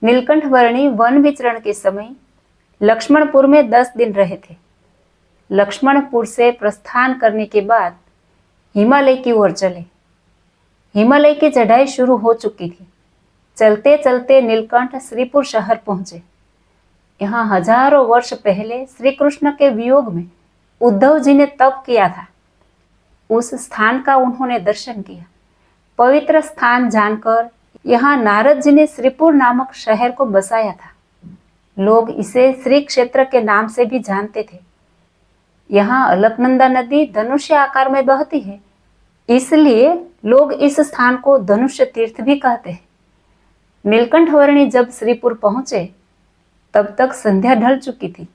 नीलकंठ वर्णी वन विचरण के समय लक्ष्मणपुर में 10 दिन रहे थे। लक्ष्मणपुर से प्रस्थान करने के बाद हिमालय की ओर चले। हिमालय की चढ़ाई शुरू हो चुकी थी। चलते चलते नीलकंठ श्रीपुर शहर पहुंचे। यहाँ हजारों वर्ष पहले श्री कृष्ण के वियोग में उद्धव जी ने तप किया था। उस स्थान का उन्होंने दर्शन किया। पवित्र स्थान जानकर यहाँ नारद जी ने श्रीपुर नामक शहर को बसाया था। लोग इसे श्री क्षेत्र के नाम से भी जानते थे। यहाँ अलकनंदा नदी धनुष्य आकार में बहती है, इसलिए लोग इस स्थान को धनुष्य तीर्थ भी कहते हैं। नीलकंठ वर्णी जब श्रीपुर पहुंचे तब तक संध्या ढल चुकी थी।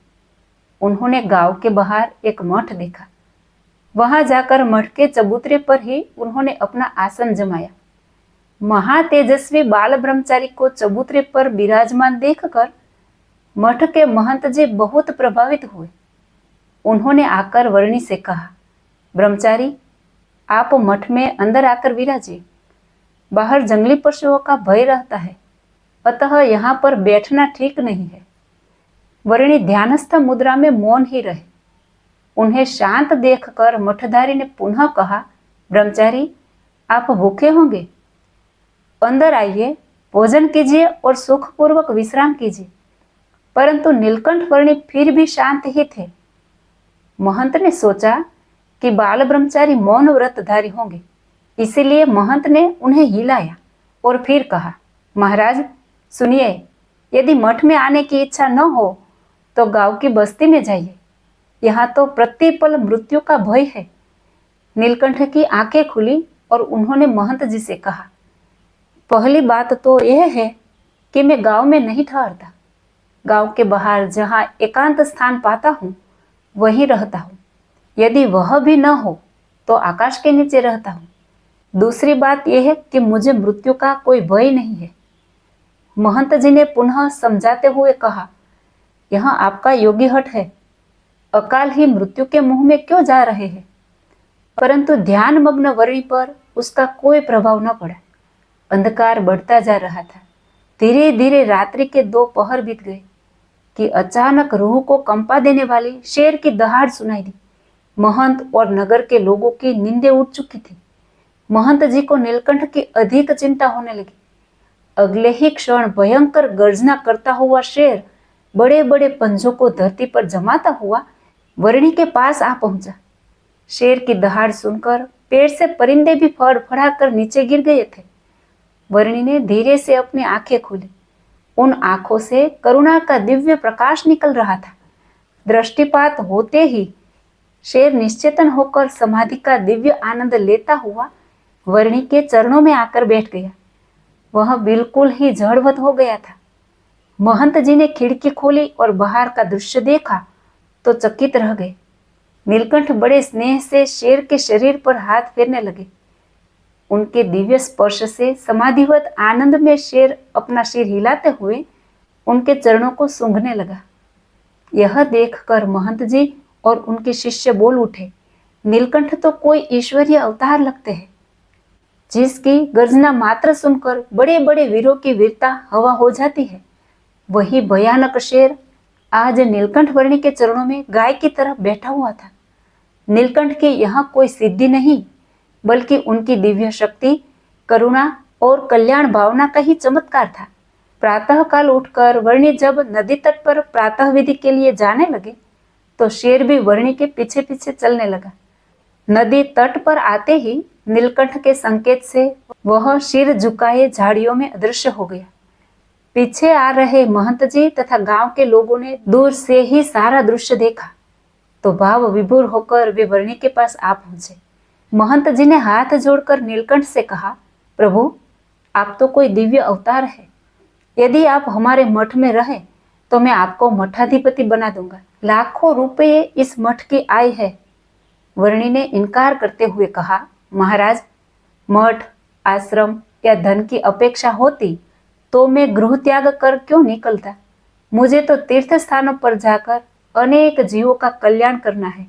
उन्होंने गांव के बाहर एक मठ देखा। वहां जाकर मठ के चबूतरे पर ही उन्होंने अपना आसन जमाया। महातेजस्वी बाल ब्रह्मचारी को चबूतरे पर विराजमान देखकर मठ के महंत जी बहुत प्रभावित हुए। उन्होंने आकर वर्णी से कहा, ब्रह्मचारी, आप मठ में अंदर आकर विराजिए। बाहर जंगली पशुओं का भय रहता है, अतः यहाँ पर बैठना ठीक नहीं है। वर्णी ध्यानस्थ मुद्रा में मौन ही रहे। उन्हें शांत देखकर मठधारी ने पुनः कहा, ब्रह्मचारी, आप भूखे होंगे, अंदर आइए, भोजन कीजिए और सुखपूर्वक विश्राम कीजिए। परंतु नीलकंठ वर्णी फिर भी शांत ही थे। महंत ने सोचा कि बाल ब्रह्मचारी मौन व्रतधारी होंगे, इसीलिए महंत ने उन्हें हिलाया और फिर कहा, महाराज सुनिए, यदि मठ में आने की इच्छा न हो तो गांव की बस्ती में जाइए। यहाँ तो प्रतिपल मृत्यु का भय है। नीलकंठ की आंखें खुली और उन्होंने महंत जी से कहा, पहली बात तो यह है कि मैं गांव में नहीं ठहरता। गांव के बाहर जहाँ एकांत स्थान पाता हूँ वहीं रहता हूँ। यदि वह भी न हो तो आकाश के नीचे रहता हूँ। दूसरी बात यह है कि मुझे मृत्यु का कोई भय नहीं है। महंत जी ने पुनः समझाते हुए कहा, यह आपका योगी हट है, अकाल ही मृत्यु के मुंह में क्यों जा रहे हैं। परंतु ध्यान मग्न वर्णी पर उसका कोई प्रभाव न पड़ा। अंधकार बढ़ता जा रहा था। धीरे धीरे रात्रि के 2 पहर बीत गए कि अचानक रूह को कंपा देने वाली शेर की दहाड़ सुनाई दी। महंत और नगर के लोगों की नींदें उठ चुकी थी। महंत जी को नीलकंठ की अधिक चिंता होने लगी। अगले ही क्षण भयंकर गर्जना करता हुआ शेर बड़े बड़े पंजों को धरती पर जमाता हुआ वर्णी के पास आ पहुंचा। शेर की दहाड़ सुनकर पेड़ से परिंदे भी फड़फड़ा कर नीचे गिर गए थे। वर्णी ने धीरे से अपनी आंखें खोली। उन आंखों से करुणा का दिव्य प्रकाश निकल रहा था। दृष्टिपात होते ही शेर निश्चेतन होकर समाधि का दिव्य आनंद लेता हुआ वर्णी के चरणों में आकर बैठ गया। वह बिल्कुल ही जड़वत हो गया था। महंत जी ने खिड़की खोली और बाहर का दृश्य देखा तो चकित रह गए। नीलकंठ बड़े स्नेह से शेर के शरीर पर हाथ फेरने लगे। उनके दिव्य स्पर्श से समाधिवत आनंद में शेर अपना सिर हिलाते हुए उनके चरणों को सूंघने लगा। यह देखकर महंत जी और उनके शिष्य बोल उठे, नीलकंठ तो कोई ईश्वरीय अवतार लगते हैं, जिसकी गर्जना मात्र सुनकर बड़े बड़े वीरों की वीरता हवा हो जाती है। वही भयानक शेर आज नीलकंठ वर्णी के चरणों में गाय की तरह बैठा हुआ था। नीलकंठ की यहाँ कोई सिद्धि नहीं, बल्कि उनकी दिव्य शक्ति, करुणा और कल्याण भावना का ही चमत्कार था। प्रातः काल उठकर वर्णी जब नदी तट पर प्रातः विधि के लिए जाने लगे तो शेर भी वर्णी के पीछे पीछे चलने लगा। नदी तट पर आते ही नीलकंठ के संकेत से वह सिर झुकाए झाड़ियों में अदृश्य हो गया। पीछे आ रहे महंत जी तथा गांव के लोगों ने दूर से ही सारा दृश्य देखा तो भाव विभोर होकर वे वर्णी के पास आ पहुंचे। महंत जी ने हाथ जोड़कर नीलकंठ से कहा, प्रभु, आप तो कोई दिव्य अवतार है। यदि आप हमारे मठ में रहे तो मैं आपको मठाधिपति बना दूंगा। लाखों रुपये इस मठ की आय है। वर्णी ने इनकार करते हुए कहा, महाराज, मठ, आश्रम या धन की अपेक्षा होती तो मैं गृह त्याग कर क्यों निकलता। मुझे तो तीर्थ स्थानों पर जाकर अनेक जीवों का कल्याण करना है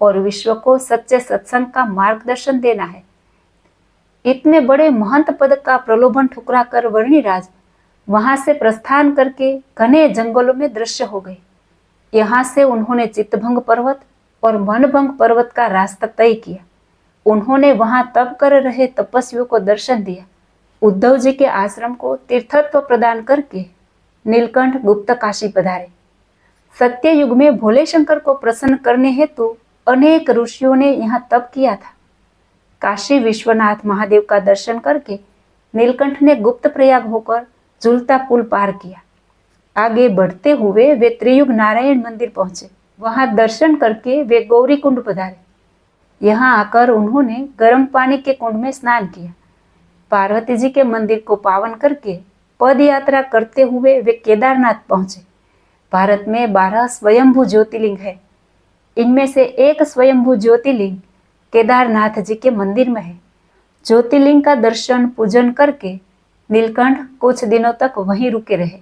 और विश्व को सच्चे सत्संग का मार्गदर्शन देना है। इतने बड़े महंत पद का प्रलोभन ठुकरा कर वर्णिराज वहां से प्रस्थान करके घने जंगलों में दृश्य हो गए। यहाँ से उन्होंने चित्तभंग पर्वत और मनभंग पर्वत का रास्ता तय किया। उन्होंने वहां तप कर रहे तपस्वियों को दर्शन दिया। उद्धव जी के आश्रम को तीर्थत्व प्रदान करके नीलकंठ गुप्त काशी पधारे। सत्य युग में भोले शंकर को प्रसन्न करने हेतु अनेक ऋषियों ने यहाँ तप किया था। काशी विश्वनाथ महादेव का दर्शन करके नीलकंठ ने गुप्त प्रयाग होकर झूलता पुल पार किया। आगे बढ़ते हुए वे त्रियुग नारायण मंदिर पहुंचे। वहां दर्शन करके वे गौरी कुंड पधारे। यहाँ आकर उन्होंने गर्म पानी के कुंड में स्नान किया। पार्वती जी के मंदिर को पावन करके पद यात्रा करते हुए वे केदारनाथ पहुंचे। भारत में 12 स्वयंभू ज्योतिर्लिंग है। इनमें से एक स्वयंभू ज्योतिर्लिंग केदारनाथ जी के मंदिर में है। ज्योतिर्लिंग का दर्शन पूजन करके नीलकंठ कुछ दिनों तक वहीं रुके रहे।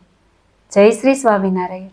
जय श्री स्वामीनारायण।